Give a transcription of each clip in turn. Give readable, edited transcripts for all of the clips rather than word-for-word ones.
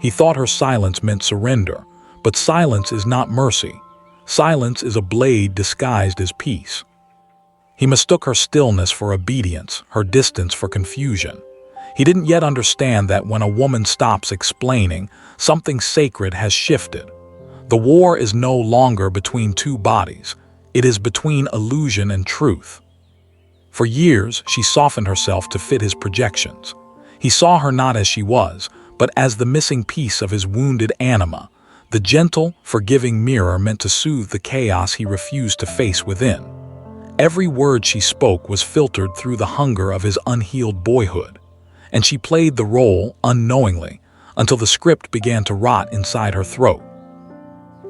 He thought her silence meant surrender, but silence is not mercy. Silence is a blade disguised as peace. He mistook her stillness for obedience, her distance for confusion. He didn't yet understand that when a woman stops explaining, something sacred has shifted. The war is no longer between two bodies. It is between illusion and truth. For years, she softened herself to fit his projections. He saw her not as she was, but as the missing piece of his wounded anima, the gentle, forgiving mirror meant to soothe the chaos he refused to face within. Every word she spoke was filtered through the hunger of his unhealed boyhood, and she played the role unknowingly until the script began to rot inside her throat.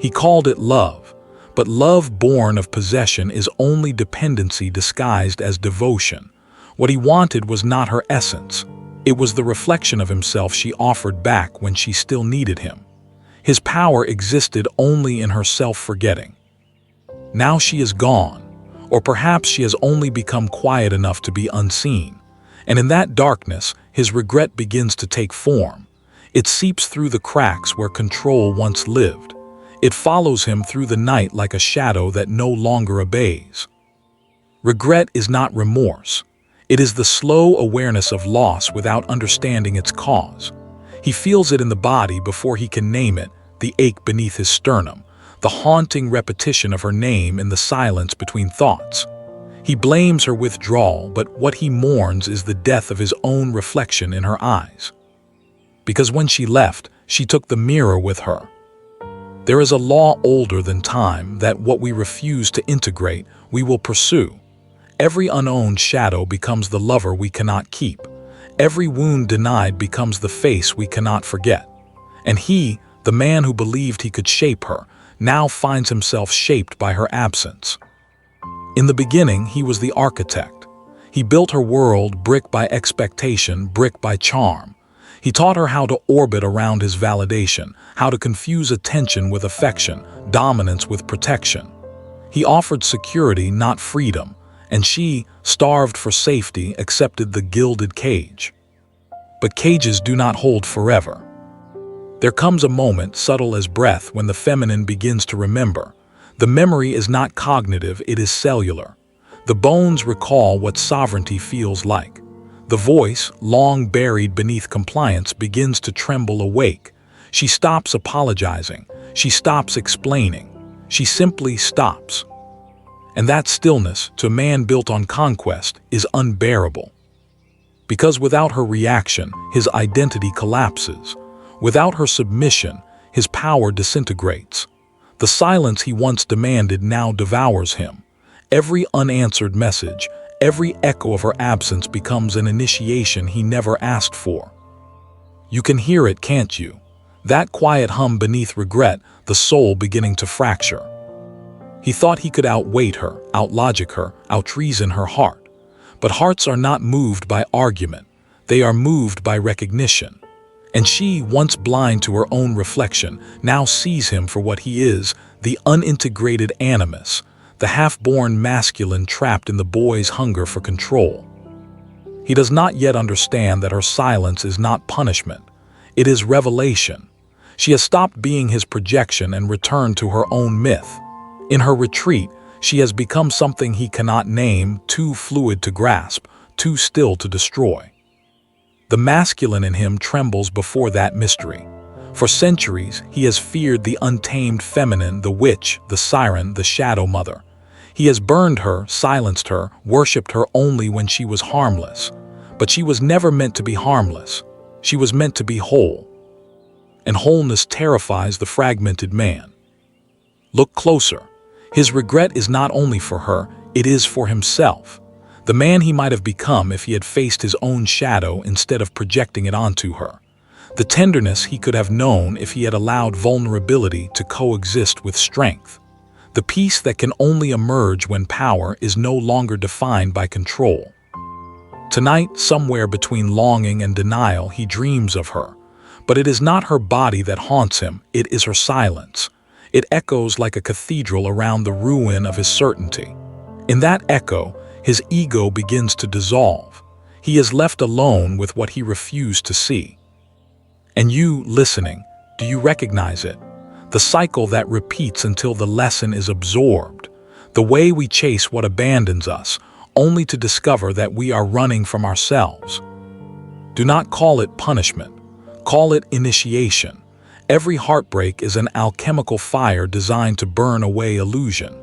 He called it love, but love born of possession is only dependency disguised as devotion. What he wanted was not her essence. It was the reflection of himself she offered back when she still needed him. His power existed only in her self-forgetting. Now she is gone, or perhaps she has only become quiet enough to be unseen. And in that darkness, his regret begins to take form. It seeps through the cracks where control once lived. It follows him through the night like a shadow that no longer obeys. Regret is not remorse. It is the slow awareness of loss without understanding its cause. He feels it in the body before he can name it, the ache beneath his sternum, the haunting repetition of her name in the silence between thoughts. He blames her withdrawal, but what he mourns is the death of his own reflection in her eyes. Because when she left, she took the mirror with her. There is a law older than time that what we refuse to integrate, we will pursue. Every unowned shadow becomes the lover we cannot keep. Every wound denied becomes the face we cannot forget. And he, the man who believed he could shape her, now finds himself shaped by her absence. In the beginning, he was the architect. He built her world brick by expectation, brick by charm. He taught her how to orbit around his validation, how to confuse attention with affection, dominance with protection. He offered security, not freedom, and she, starved for safety, accepted the gilded cage. But cages do not hold forever. There comes a moment, subtle as breath, when the feminine begins to remember. The memory is not cognitive, it is cellular. The bones recall what sovereignty feels like. The voice, long buried beneath compliance, begins to tremble awake. She stops apologizing. She stops explaining. She simply stops. And that stillness, to a man built on conquest, is unbearable. Because without her reaction, his identity collapses. Without her submission, his power disintegrates. The silence he once demanded now devours him. Every unanswered message, every echo of her absence becomes an initiation he never asked for. You can hear it, can't you? That quiet hum beneath regret, the soul beginning to fracture. He thought he could outweight her, outlogic her, outreason her heart. But hearts are not moved by argument. They are moved by recognition. And she, once blind to her own reflection, now sees him for what he is, the unintegrated animus, the half-born masculine trapped in the boy's hunger for control. He does not yet understand that her silence is not punishment. It is revelation. She has stopped being his projection and returned to her own myth. In her retreat, she has become something he cannot name, too fluid to grasp, too still to destroy. The masculine in him trembles before that mystery. For centuries, he has feared the untamed feminine, the witch, the siren, the shadow mother. He has burned her, silenced her, worshipped her only when she was harmless. But she was never meant to be harmless. She was meant to be whole. And wholeness terrifies the fragmented man. Look closer. His regret is not only for her, it is for himself. The man he might have become if he had faced his own shadow instead of projecting it onto her. The tenderness he could have known if he had allowed vulnerability to coexist with strength. The peace that can only emerge when power is no longer defined by control. Tonight, somewhere between longing and denial, he dreams of her. But it is not her body that haunts him, it is her silence. It echoes like a cathedral around the ruin of his certainty. In that echo, his ego begins to dissolve. He is left alone with what he refused to see. And you, listening, do you recognize it? The cycle that repeats until the lesson is absorbed. The way we chase what abandons us, only to discover that we are running from ourselves. Do not call it punishment. Call it initiation. Every heartbreak is an alchemical fire designed to burn away illusion.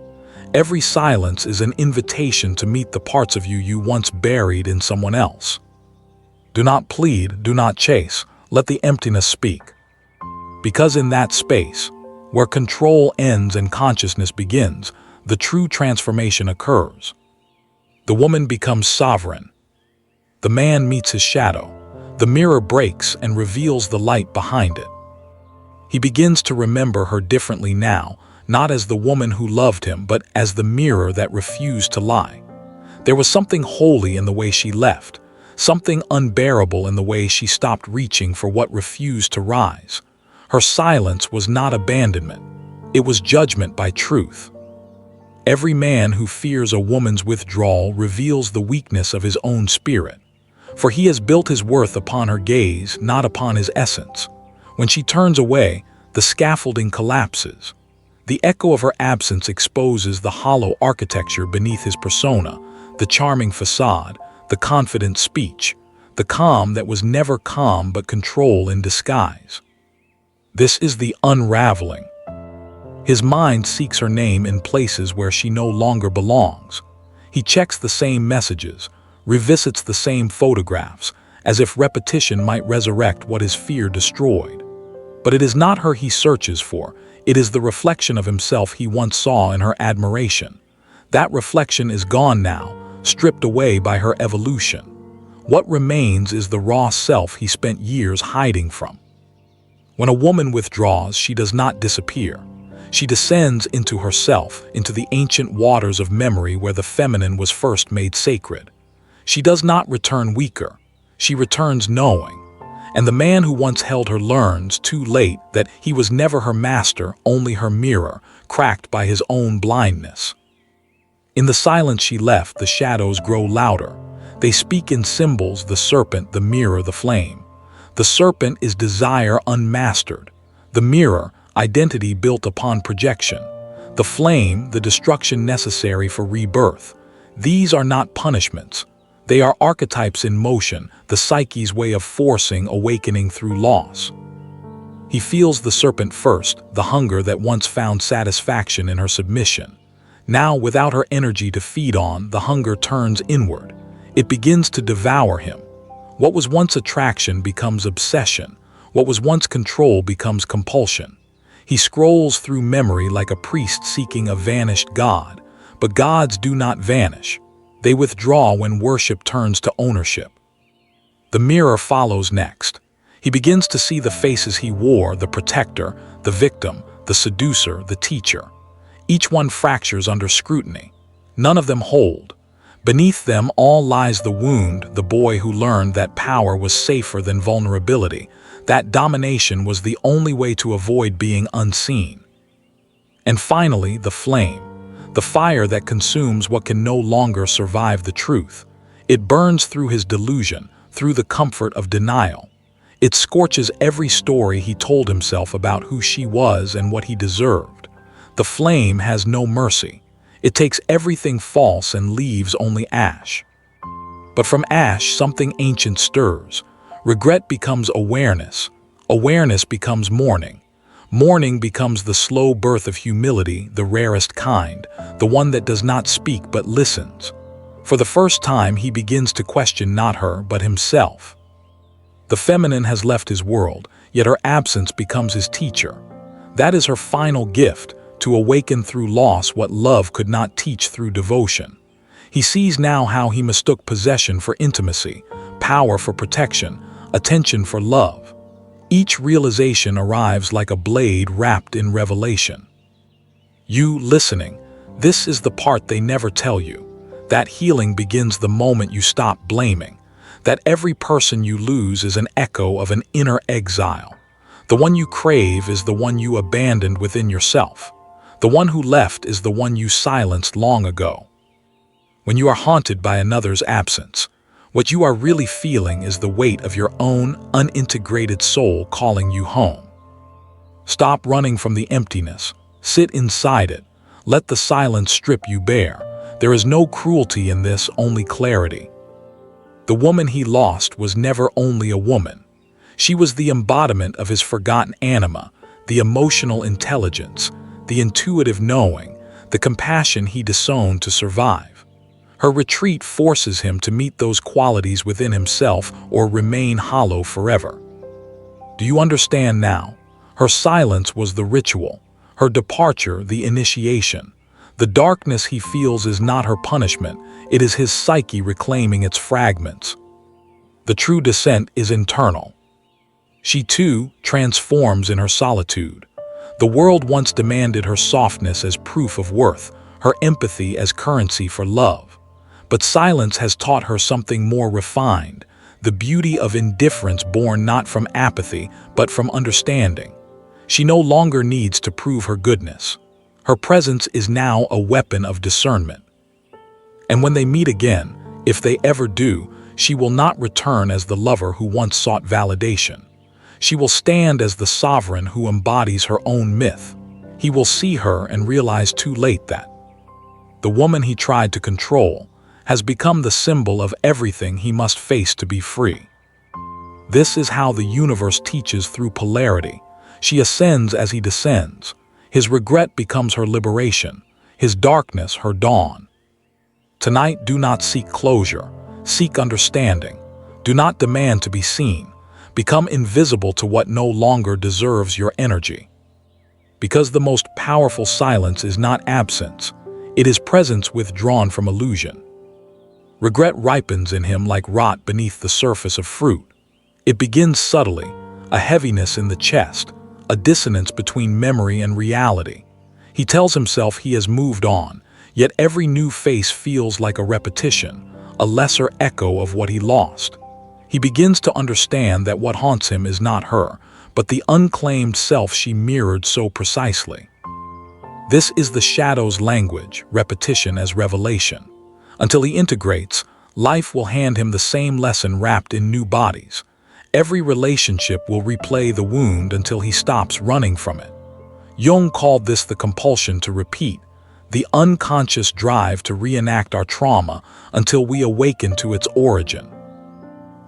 Every silence is an invitation to meet the parts of you once buried in someone else. Do not plead, do not chase. Let the emptiness speak. Because in that space, where control ends and consciousness begins, the true transformation occurs. The woman becomes sovereign. The man meets his shadow. The mirror breaks and reveals the light behind it. He begins to remember her differently now, not as the woman who loved him, but as the mirror that refused to lie. There was something holy in the way she left, something unbearable in the way she stopped reaching for what refused to rise. Her silence was not abandonment. It was judgment by truth. Every man who fears a woman's withdrawal reveals the weakness of his own spirit, for he has built his worth upon her gaze, not upon his essence. When she turns away, the scaffolding collapses. The echo of her absence exposes the hollow architecture beneath his persona, the charming facade, the confident speech, the calm that was never calm but control in disguise. This is the unraveling. His mind seeks her name in places where she no longer belongs. He checks the same messages, revisits the same photographs, as if repetition might resurrect what his fear destroyed. But it is not her he searches for. It is the reflection of himself he once saw in her admiration. That reflection is gone now, stripped away by her evolution. What remains is the raw self he spent years hiding from. When a woman withdraws, she does not disappear. She descends into herself, into the ancient waters of memory where the feminine was first made sacred. She does not return weaker. She returns knowing. And the man who once held her learns, too late, that he was never her master, only her mirror, cracked by his own blindness. In the silence she left, the shadows grow louder. They speak in symbols: the serpent, the mirror, the flame. The serpent is desire unmastered. The mirror, identity built upon projection. The flame, the destruction necessary for rebirth. These are not punishments. They are archetypes in motion, the psyche's way of forcing awakening through loss. He feels the serpent first, the hunger that once found satisfaction in her submission. Now, without her energy to feed on, the hunger turns inward. It begins to devour him. What was once attraction becomes obsession. What was once control becomes compulsion. He scrolls through memory like a priest seeking a vanished god. But gods do not vanish. They withdraw when worship turns to ownership. The mirror follows next. He begins to see the faces he wore: the protector, the victim, the seducer, the teacher. Each one fractures under scrutiny. None of them hold. Beneath them all lies the wound, the boy who learned that power was safer than vulnerability, that domination was the only way to avoid being unseen. And finally, the flame. The fire that consumes what can no longer survive the truth. It burns through his delusion, through the comfort of denial. It scorches every story he told himself about who she was and what he deserved. The flame has no mercy. It takes everything false and leaves only ash. But from ash, something ancient stirs. Regret becomes awareness. Awareness becomes mourning. Mourning becomes the slow birth of humility, the rarest kind, the one that does not speak but listens. For the first time, he begins to question not her, but himself. The feminine has left his world, yet her absence becomes his teacher. That is her final gift, to awaken through loss what love could not teach through devotion. He sees now how he mistook possession for intimacy, power for protection, attention for love. Each realization arrives like a blade wrapped in revelation. You, listening, this is the part they never tell you. That healing begins the moment you stop blaming. That every person you lose is an echo of an inner exile. The one you crave is the one you abandoned within yourself. The one who left is the one you silenced long ago. When you are haunted by another's absence, What you are really feeling is the weight of your own unintegrated soul calling you home. Stop running from the emptiness. Sit inside it. Let the silence strip you bare. There is no cruelty in this, only clarity. The woman he lost was never only a woman. She was the embodiment of his forgotten anima, the emotional intelligence, the intuitive knowing, the compassion he disowned to survive. Her retreat forces him to meet those qualities within himself or remain hollow forever. Do you understand now? Her silence was the ritual, her departure the initiation. The darkness he feels is not her punishment, it is his psyche reclaiming its fragments. The true descent is internal. She too transforms in her solitude. The world once demanded her softness as proof of worth, her empathy as currency for love. But silence has taught her something more refined, the beauty of indifference born not from apathy, but from understanding. She no longer needs to prove her goodness. Her presence is now a weapon of discernment. And when they meet again, if they ever do, she will not return as the lover who once sought validation. She will stand as the sovereign who embodies her own myth. He will see her and realize too late that the woman he tried to control has become the symbol of everything he must face to be free. This is how the universe teaches through polarity. She ascends as he descends. His regret becomes her liberation, his darkness her dawn. Tonight, do not seek closure, seek understanding. Do not demand to be seen. Become invisible to what no longer deserves your energy. Because the most powerful silence is not absence, it is presence withdrawn from illusion. Regret ripens in him like rot beneath the surface of fruit. It begins subtly, a heaviness in the chest, a dissonance between memory and reality. He tells himself he has moved on, yet every new face feels like a repetition, a lesser echo of what he lost. He begins to understand that what haunts him is not her, but the unclaimed self she mirrored so precisely. This is the shadow's language, repetition as revelation. Until he integrates, life will hand him the same lesson wrapped in new bodies. Every relationship will replay the wound until he stops running from it. Jung called this the compulsion to repeat, the unconscious drive to reenact our trauma until we awaken to its origin.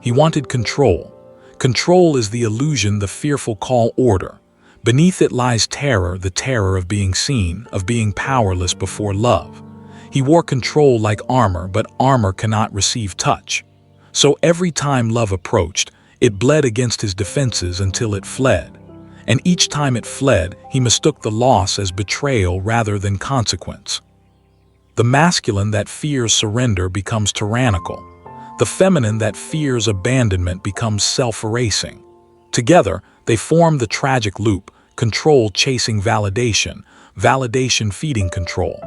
He wanted control. Control is the illusion the fearful call order. Beneath it lies terror, the terror of being seen, of being powerless before love. He wore control like armor, but armor cannot receive touch. So every time love approached, it bled against his defenses until it fled. And each time it fled, he mistook the loss as betrayal rather than consequence. The masculine that fears surrender becomes tyrannical. The feminine that fears abandonment becomes self-erasing. Together, they form the tragic loop, control chasing validation, validation feeding control,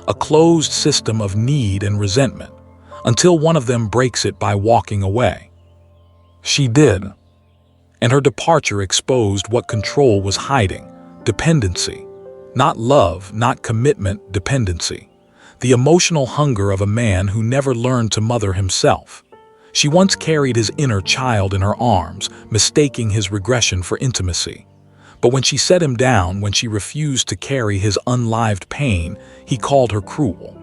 a closed system of need and resentment, until one of them breaks it by walking away. She did. And her departure exposed what control was hiding: dependency. Not love, not commitment, dependency. The emotional hunger of a man who never learned to mother himself. She once carried his inner child in her arms, mistaking his regression for intimacy. But when she set him down, when she refused to carry his unlived pain, he called her cruel.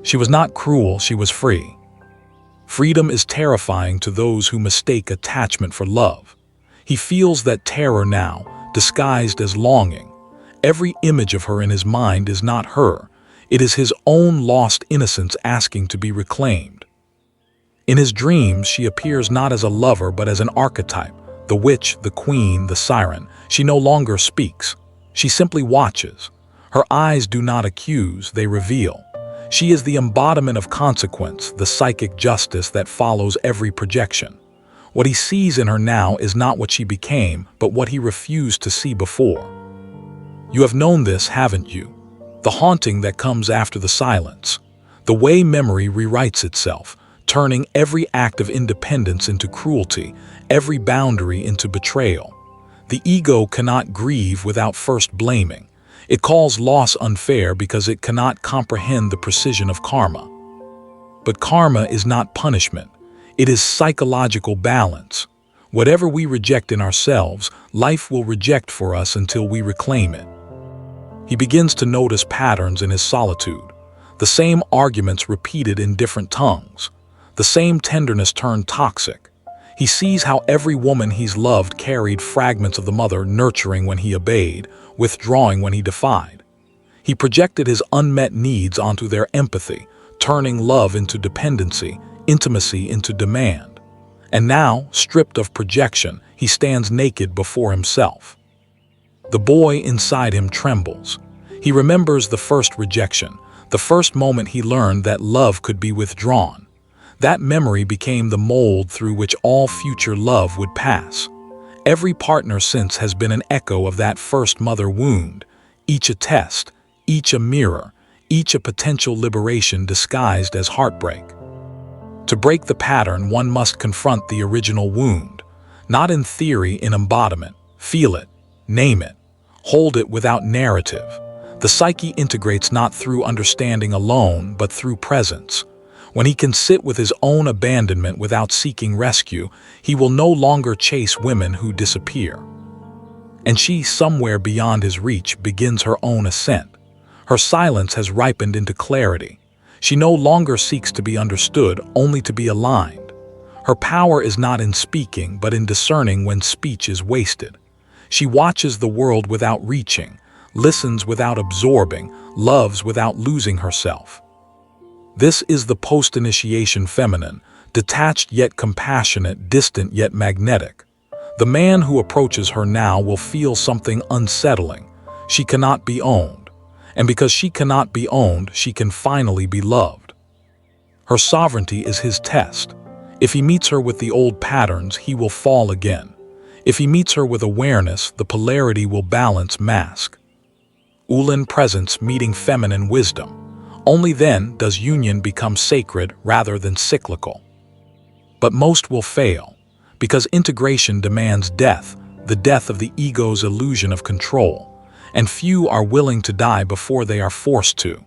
She was not cruel, she was free. Freedom is terrifying to those who mistake attachment for love. He feels that terror now, disguised as longing. Every image of her in his mind is not her. It is his own lost innocence asking to be reclaimed. In his dreams, she appears not as a lover but as an archetype, the witch, the queen, the siren. She no longer speaks. She simply watches. Her eyes do not accuse, they reveal. She is the embodiment of consequence, the psychic justice that follows every projection. What he sees in her now is not what she became, but what he refused to see before. You have known this, haven't you? The haunting that comes after the silence. The way memory rewrites itself, turning every act of independence into cruelty, every boundary into betrayal. The ego cannot grieve without first blaming. It calls loss unfair because it cannot comprehend the precision of karma. But karma is not punishment. It is psychological balance. Whatever we reject in ourselves, life will reject for us until we reclaim it. He begins to notice patterns in his solitude. The same arguments repeated in different tongues. The same tenderness turned toxic. He sees how every woman he's loved carried fragments of the mother, nurturing when he obeyed, withdrawing when he defied. He projected his unmet needs onto their empathy, turning love into dependency, intimacy into demand. And now, stripped of projection, he stands naked before himself. The boy inside him trembles. He remembers the first rejection, the first moment he learned that love could be withdrawn. That memory became the mold through which all future love would pass. Every partner since has been an echo of that first mother wound, each a test, each a mirror, each a potential liberation disguised as heartbreak. To break the pattern, one must confront the original wound, not in theory, in embodiment. Feel it, name it, hold it without narrative. The psyche integrates not through understanding alone, but through presence. When he can sit with his own abandonment without seeking rescue, he will no longer chase women who disappear. And she, somewhere beyond his reach, begins her own ascent. Her silence has ripened into clarity. She no longer seeks to be understood, only to be aligned. Her power is not in speaking, but in discerning when speech is wasted. She watches the world without reaching, listens without absorbing, loves without losing herself. This is the post-initiation feminine, detached yet compassionate, distant yet magnetic. The man who approaches her now will feel something unsettling. She cannot be owned. And because she cannot be owned, she can finally be loved. Her sovereignty is his test. If he meets her with the old patterns, he will fall again. If he meets her with awareness, the polarity will balance mask. Ulin presence meeting feminine wisdom. Only then does union become sacred rather than cyclical. But most will fail, because integration demands death, the death of the ego's illusion of control, and few are willing to die before they are forced to.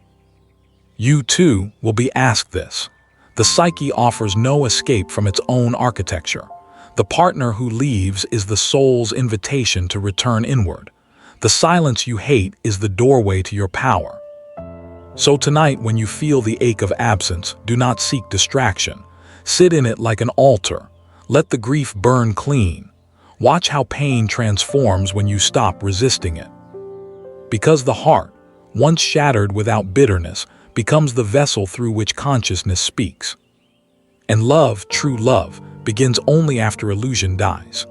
You too will be asked this. The psyche offers no escape from its own architecture. The partner who leaves is the soul's invitation to return inward. The silence you hate is the doorway to your power. So tonight, when you feel the ache of absence, do not seek distraction. Sit in it like an altar. Let the grief burn clean. Watch how pain transforms when you stop resisting it. Because the heart, once shattered without bitterness, becomes the vessel through which consciousness speaks. And love, true love, begins only after illusion dies.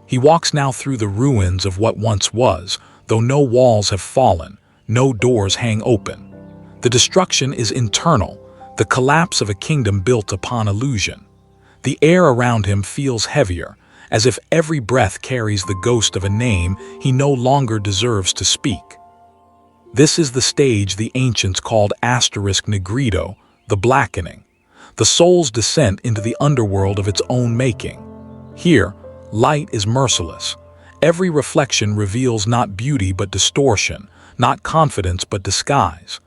He walks now through the ruins of what once was, though no walls have fallen, no doors hang open. The destruction is internal, the collapse of a kingdom built upon illusion. The air around him feels heavier, as if every breath carries the ghost of a name he no longer deserves to speak. This is the stage the ancients called *negrito, the blackening, the soul's descent into the underworld of its own making. Here, light is merciless. Every reflection reveals not beauty but distortion, not confidence but disguise.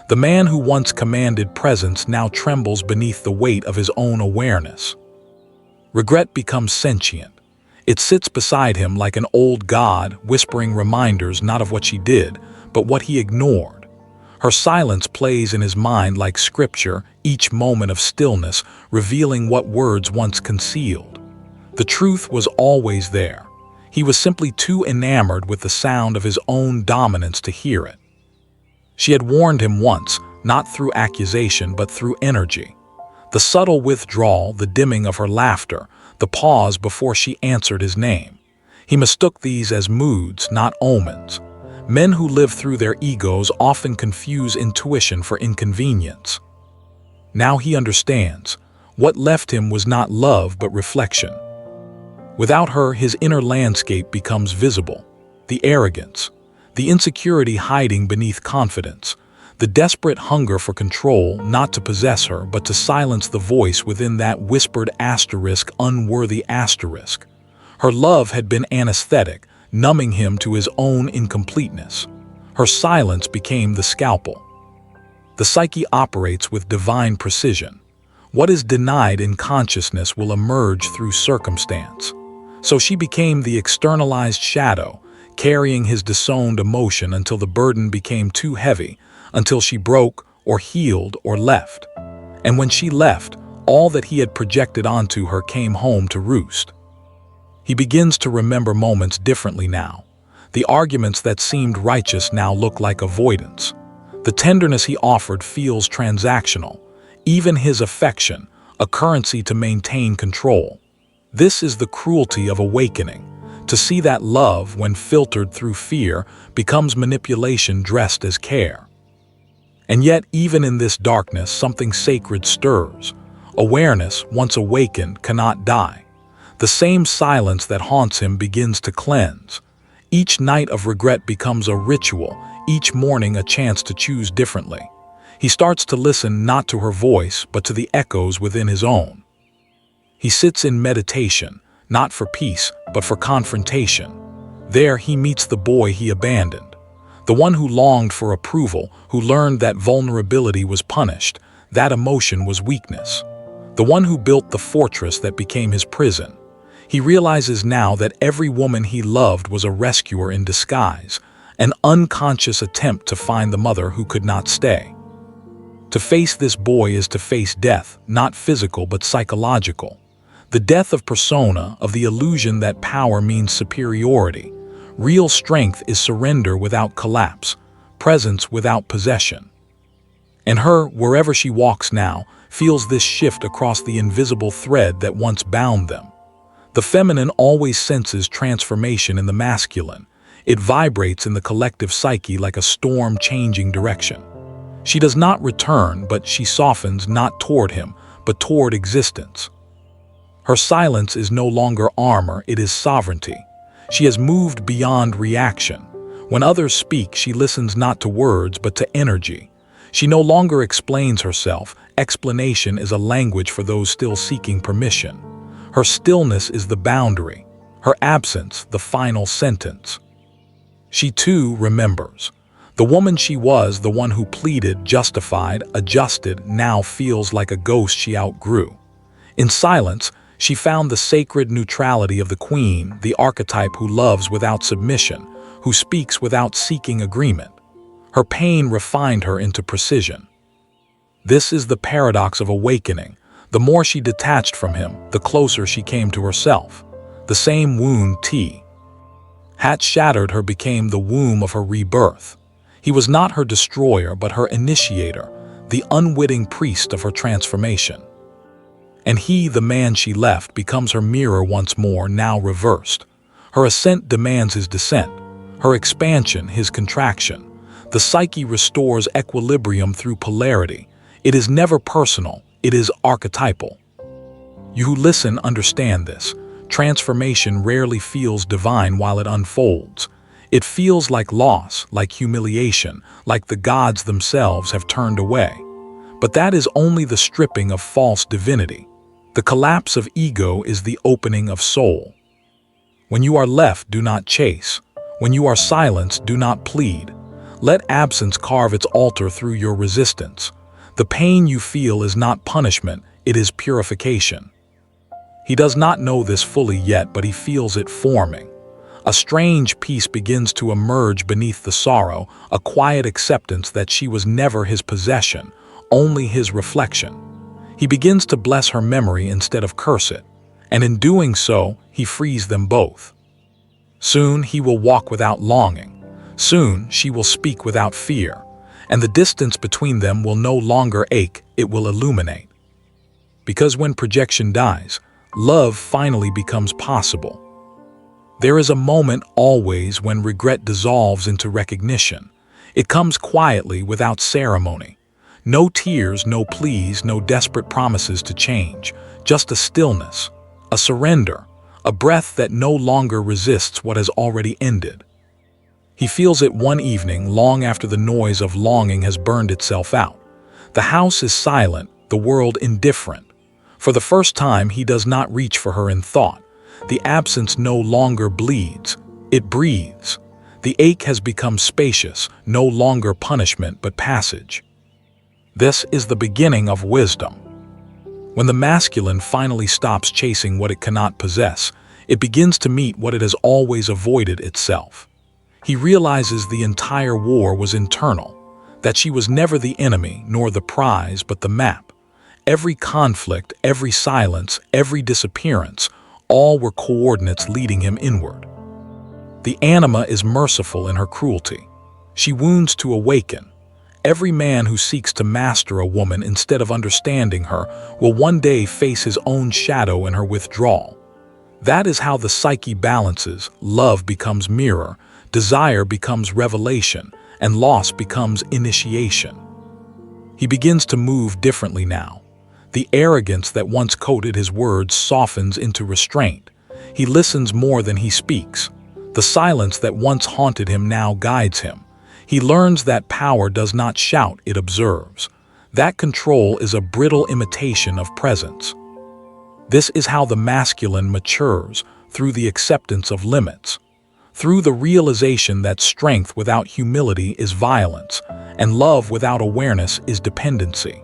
The man who once commanded presence now trembles beneath the weight of his own awareness. Regret becomes sentient. It sits beside him like an old god, whispering reminders not of what she did, but what he ignored. Her silence plays in his mind like scripture, each moment of stillness revealing what words once concealed. The truth was always there. He was simply too enamored with the sound of his own dominance to hear it. She had warned him once, not through accusation but through energy. The subtle withdrawal, the dimming of her laughter, the pause before she answered his name. He mistook these as moods, not omens. Men who live through their egos often confuse intuition for inconvenience. Now he understands. What left him was not love but reflection. Without her, his inner landscape becomes visible. The arrogance, the insecurity hiding beneath confidence, the desperate hunger for control, not to possess her, but to silence the voice within that whispered unworthy asterisk. Her love had been anesthetic, numbing him to his own incompleteness. Her silence became the scalpel. The psyche operates with divine precision. What is denied in consciousness will emerge through circumstance. So she became the externalized shadow, carrying his disowned emotion until the burden became too heavy, until she broke or healed or left. And when she left, all that he had projected onto her came home to roost. He begins to remember moments differently now. The arguments that seemed righteous now look like avoidance. The tenderness he offered feels transactional. Even his affection, a currency to maintain control. This is the cruelty of awakening. To see that love, when filtered through fear, becomes manipulation dressed as care. And yet, even in this darkness, something sacred stirs. Awareness, once awakened, cannot die. The same silence that haunts him begins to cleanse. Each night of regret becomes a ritual, each morning a chance to choose differently. He starts to listen not to her voice, but to the echoes within his own. He sits in meditation, not for peace, but for confrontation. There he meets the boy he abandoned. The one who longed for approval, who learned that vulnerability was punished, that emotion was weakness. The one who built the fortress that became his prison. He realizes now that every woman he loved was a rescuer in disguise, an unconscious attempt to find the mother who could not stay. To face this boy is to face death, not physical but psychological. The death of persona, of the illusion that power means superiority. Real strength is surrender without collapse, presence without possession. And her, wherever she walks now, feels this shift across the invisible thread that once bound them. The feminine always senses transformation in the masculine. It vibrates in the collective psyche like a storm changing direction. She does not return, but she softens not toward him, but toward existence. Her silence is no longer armor, it is sovereignty. She has moved beyond reaction. When others speak, she listens not to words, but to energy. She no longer explains herself. Explanation is a language for those still seeking permission. Her stillness is the boundary, her absence the final sentence. She too remembers. The woman she was, the one who pleaded, justified, adjusted, now feels like a ghost she outgrew. In silence, she found the sacred neutrality of the queen, the archetype who loves without submission, who speaks without seeking agreement. Her pain refined her into precision. This is the paradox of awakening. The more she detached from him, the closer she came to herself. The same wound T. had shattered her became the womb of her rebirth. He was not her destroyer, but her initiator, the unwitting priest of her transformation. And he, the man she left, becomes her mirror once more, now reversed. Her ascent demands his descent, her expansion his contraction. The psyche restores equilibrium through polarity. It is never personal. It is archetypal. You who listen understand this. Transformation rarely feels divine while it unfolds. It feels like loss, like humiliation, like the gods themselves have turned away. But that is only the stripping of false divinity. The collapse of ego is the opening of soul. When you are left, do not chase. When you are silenced, do not plead. Let absence carve its altar through your resistance. The pain you feel is not punishment, it is purification. He does not know this fully yet, but he feels it forming. A strange peace begins to emerge beneath the sorrow, a quiet acceptance that she was never his possession, only his reflection. He begins to bless her memory instead of curse it, and in doing so, he frees them both. Soon he will walk without longing. Soon she will speak without fear. And the distance between them will no longer ache, it will illuminate. Because when projection dies, love finally becomes possible. There is a moment always when regret dissolves into recognition. It comes quietly, without ceremony. No tears, no pleas, no desperate promises to change, just a stillness, a surrender, a breath that no longer resists what has already ended. He feels it one evening, long after the noise of longing has burned itself out. The house is silent, the world indifferent. For the first time, he does not reach for her in thought. The absence no longer bleeds, it breathes. The ache has become spacious, no longer punishment but passage. This is the beginning of wisdom. When the masculine finally stops chasing what it cannot possess, it begins to meet what it has always avoided itself. He realizes the entire war was internal, that she was never the enemy nor the prize but the map. Every conflict, every silence, every disappearance, all were coordinates leading him inward. The anima is merciful in her cruelty. She wounds to awaken. Every man who seeks to master a woman instead of understanding her will one day face his own shadow in her withdrawal. That is how the psyche balances. Love becomes mirror, desire becomes revelation, and loss becomes initiation. He begins to move differently now. The arrogance that once coated his words softens into restraint. He listens more than he speaks. The silence that once haunted him now guides him. He learns that power does not shout, it observes. That control is a brittle imitation of presence. This is how the masculine matures, through the acceptance of limits, through the realization that strength without humility is violence, and love without awareness is dependency.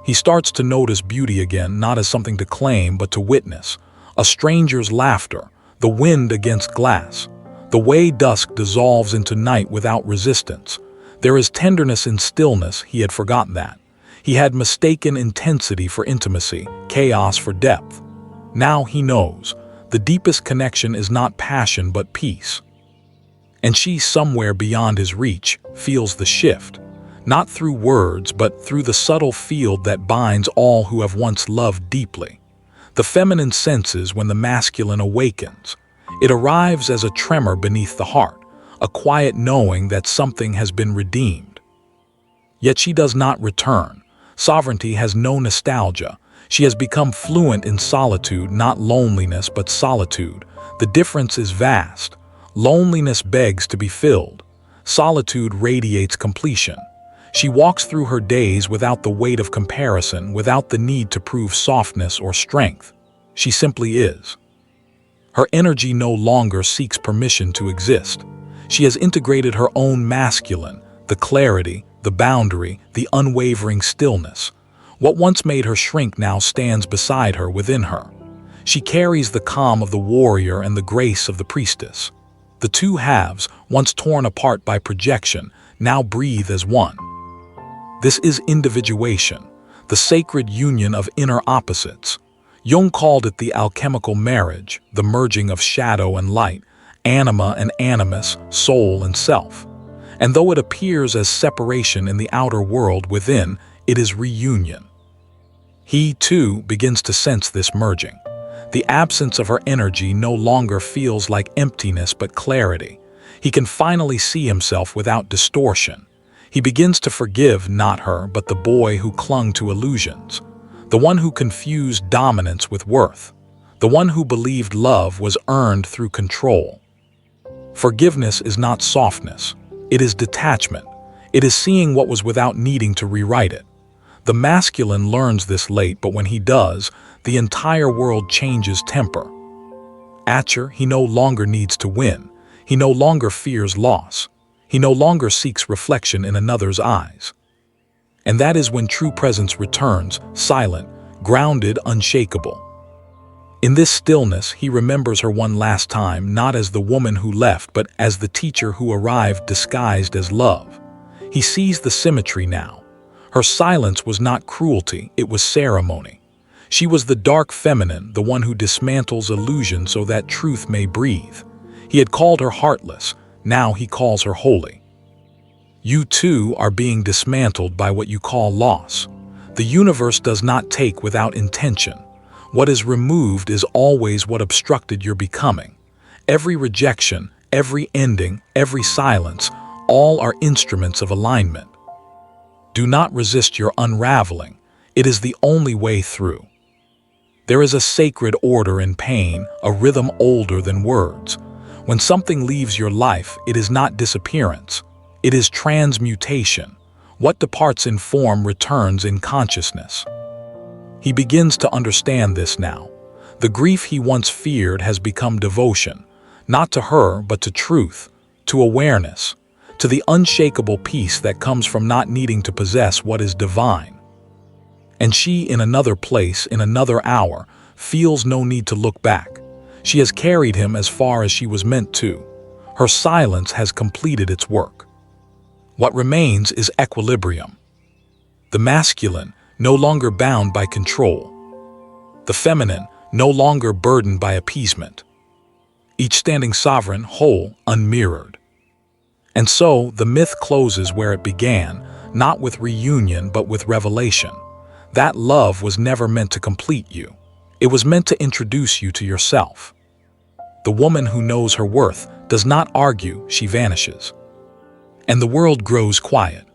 He starts to notice beauty again, not as something to claim but to witness. A stranger's laughter, the wind against glass, the way dusk dissolves into night without resistance. There is tenderness in stillness. He had forgotten that. He had mistaken intensity for intimacy, chaos for depth. Now he knows. The deepest connection is not passion but peace. And she, somewhere beyond his reach, feels the shift. Not through words, but through the subtle field that binds all who have once loved deeply. The feminine senses when the masculine awakens. It arrives as a tremor beneath the heart, a quiet knowing that something has been redeemed. Yet she does not return. Sovereignty has no nostalgia. She has become fluent in solitude, not loneliness but solitude. The difference is vast. Loneliness begs to be filled. Solitude radiates completion. She walks through her days without the weight of comparison, without the need to prove softness or strength. She simply is. Her energy no longer seeks permission to exist. She has integrated her own masculine, the clarity, the boundary, the unwavering stillness. What once made her shrink now stands beside her, within her. She carries the calm of the warrior and the grace of the priestess. The two halves, once torn apart by projection, now breathe as one. This is individuation, the sacred union of inner opposites. Jung called it the alchemical marriage, the merging of shadow and light, anima and animus, soul and self. And though it appears as separation in the outer world, within, it is reunion. He, too, begins to sense this merging. The absence of her energy no longer feels like emptiness but clarity. He can finally see himself without distortion. He begins to forgive not her but the boy who clung to illusions, the one who confused dominance with worth, the one who believed love was earned through control. Forgiveness is not softness. It is detachment. It is seeing what was without needing to rewrite it. The masculine learns this late, but when he does, the entire world changes temper. Atcher, he no longer needs to win. He no longer fears loss. He no longer seeks reflection in another's eyes. And that is when true presence returns, silent, grounded, unshakable. In this stillness, he remembers her one last time, not as the woman who left, but as the teacher who arrived disguised as love. He sees the symmetry now. Her silence was not cruelty, it was ceremony. She was the dark feminine, the one who dismantles illusion so that truth may breathe. He had called her heartless, now he calls her holy. You too are being dismantled by what you call loss. The universe does not take without intention. What is removed is always what obstructed your becoming. Every rejection, every ending, every silence, all are instruments of alignment. Do not resist your unraveling. It is the only way through. There is a sacred order in pain, a rhythm older than words. When something leaves your life, it is not disappearance. It is transmutation. What departs in form returns in consciousness. He begins to understand this now. The grief he once feared has become devotion, not to her, but to truth, to awareness, to the unshakable peace that comes from not needing to possess what is divine. And she, in another place, in another hour, feels no need to look back. She has carried him as far as she was meant to. Her silence has completed its work. What remains is equilibrium. The masculine, no longer bound by control. The feminine, no longer burdened by appeasement. Each standing sovereign, whole, unmirrored. And so, the myth closes where it began, not with reunion but with revelation. That love was never meant to complete you. It was meant to introduce you to yourself. The woman who knows her worth does not argue, she vanishes. And the world grows quiet.